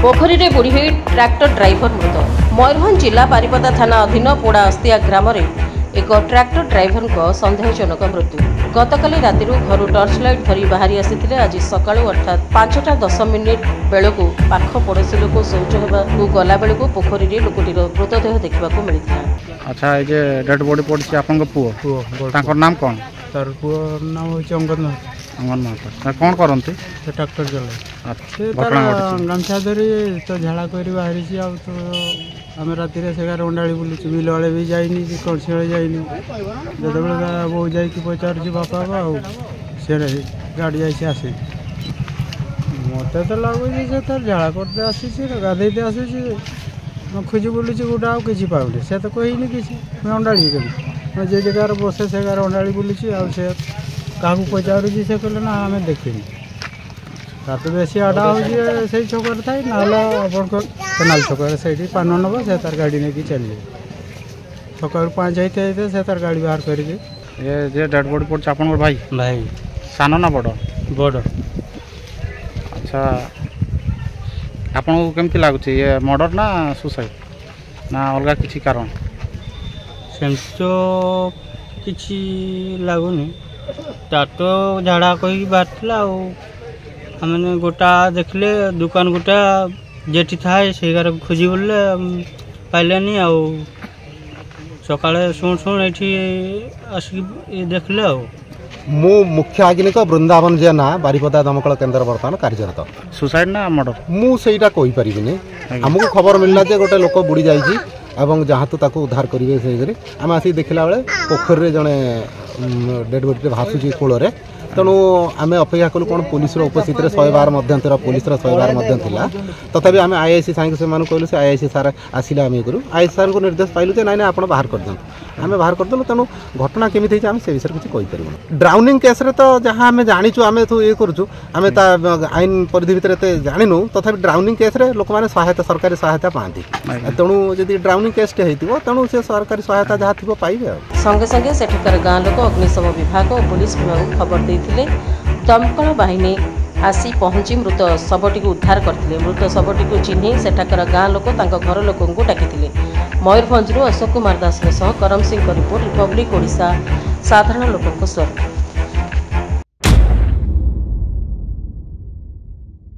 पोखरी रे बुड़ी हुई ट्रैक्टर ड्राइवर मृत। मयूरभंज जिला बारिपदा थाना अधीन पोड़ा अस्तिया ग्राम एक ट्रैक्टर ड्राइवर को सन्देहजनक मृत्यु। गतकाली राति घर टर्च लाइट धरी बाहरी आसी आज सकाळु अर्थात 5:10 बेलू पाख पड़ोशी लोक शौच होगा गला बेलू पोखरी रे लोकटीर मृतदेह देखा मिलता। अच्छा ये डेड बॉडी पड़ी आपन पुओ नाम कौन? तार पुओ नाम हो अंगन कौन करते? ट्रैक्टर चला गामछा धरी तो झाड़ा कर बाहरी तो आम राति से अंडाड़ी बुलूँ बिल आड़े भी जाइनी कौसी आड़े जाइनी जो बो जा पचार बापा सी गाड़ी जाइए आसी मत तो लगुच से तार झाड़ा करते आसी गाधे आसूँ खोजी बुलूँ गोटे आउ कि पाऊनी से तो कहनी कि अंडाड़ी कभी जे जगार बसे से अंडाड़ी बुलूँ से क्या पचारूँ से कहले ना आम देखनी रात बेसी आड़ा हो छक थाए ना केनाल छक से पान नब से तार गाड़ी नहीं चलिए सकाल 5 होते से तार गाड़ी बाहर करके ये डेड बॉडी पड़े आप भाई भाई सान ना बड़ बड़। अच्छा आपन को केमती लगुच ये मर्डर ना सुसाइड ना अलग किसी कारण? सेम तो किसी लगुनि तो झाड़ा कही बाहर मैंने गोटा देखले दुकान गोटा जेठी थाए से खोजी बोले पाइलानी आ सकाଳେ शुण शुण ये आसिक देखले मु मुख्य आगिनिक वृंदावन जेना बारिपदा दमकल केन्द्र बर्तमान कार्यरत। सुसाइड ना मर्डर मु सेटा कहि परिबिनी हमको खबर मिलला जे गोटे लोक बुड़ी जाइछि एवं जहाँ तो ताको उद्धार करेंगे से आम आसी देखला बेले पोखरी जड़े डेड बॉडी भासुची कूल तेणु आम अपेक्षा कलु कौन पुलिस उपस्थित 100 बार पुलिस 100 बार तथापि आम आईआईसी साइंस से कहलु से आईआईसी सार आसिले आम करूँ आईआईसी सार को निर्देश पाइलु जे ना आप बाहर कर दिखाँ आम बाहर करदेलु तेणु घटना केमी आम से विषय किसी कहीपर ड्राउनिंग केस तो जहाँ आम जाचु आम ये करूँ आम आईन परिधि भितर जानू तथापि ड्राउनिंग केस लोक मैंने सहायता सरकारी सहायता पाती तेणु जब ड्राउनिंग केस हो तेणु से सरकारी सहायता जहाँ थी पाइबे। संगे संगे सेठकार गाँ लोक अग्निशम विभाग और पुलिस विभाग खबर देते दमकल बाहिनी आसी पहुंची मृत शवटी को उद्धार करते। मृत शवटी को चिन्ह सेठाकर गाँ लोक घर लोक डाकी। मयूरभंज अशोक कुमार दास करम सिंह रिपोर्ट रिपब्लिक ओडिशा साधारण लोक स्वर।